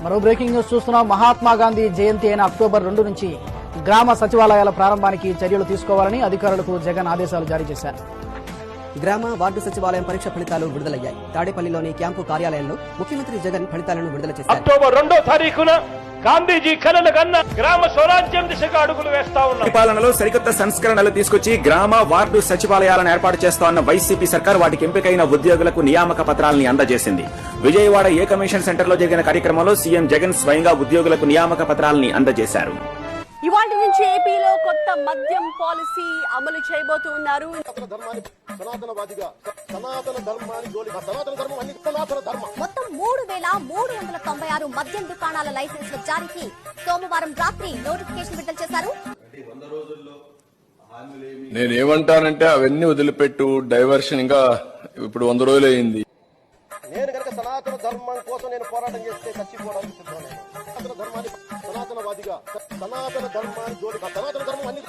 మరో breaking news చూస్తున్నాం. మహాత్మా గాంధీ జయంతి అయిన అక్టోబర్ 2 నుంచి గ్రామ సచివాలయాల ప్రారంభానికి చర్యలు తీసుకోవాలని అధికారులకు జగన్ ఆదేశాలు జారీ చేశారు. గ్రామ వార్డు సచివాలయం పరీక్ష ఫలితాలు విడుదలయ్యాయి. తాడేపల్లిలోని క్యాంపు కార్యాలయంలో ముఖ్యమంత్రి జగన్ ఫలితాలను విడుదల చేశారు. అక్టోబర్ 2వ తారీఖున గాంధీజీ కలలు కన్న గ్రామ స్వరాజ్యం దిశగా అడుగులు వేస్తా ఉన్నారు. పాలనలో సరికొత్త సంస్కరణలు తీసుకొచ్చి గ్రామ వార్డు సచివాలయాలను ఏర్పాటు చేస్తోన్న వైసీపీ సర్కార్ వాటికి ఎంపికైన ఉద్యోగులకు నియామక పత్రాలని అందజేసింది. విజయవాడ ఏ కమిషన్ సెంటర్ లో జరిగిన కార్యక్రమంలో సీఎం జగన్ స్వయంగా ఉద్యోగులకు నియామక పత్రాలని అందజేశారు. ఇవాళ నుంచి ఏపీలో కొత్త మద్యం పాలసీ అమలు చేయబోతున్నారు. మొత్తం 3,396 మద్యం దుకాణాల లైసెన్సుల జారీకి సోమవారం రాత్రి నోటిఫికేషన్ విడుదల చేశారు. నేనేమంటానంటే అవన్నీ వదిలిపెట్టు, డైవర్షన్ ఇంకా ఇప్పుడు 100 రోజులు అయింది. నేను కనుక సనాతన ధర్మం కోసం నేను పోరాటం చేస్తే చచ్చిపోవడానికి సిద్ధమే. సనాతన ధర్మాన్ని సనాతనవాదిగా సనాతన ధర్మాన్ని జోలిగా సనాతన ధర్మం అన్ని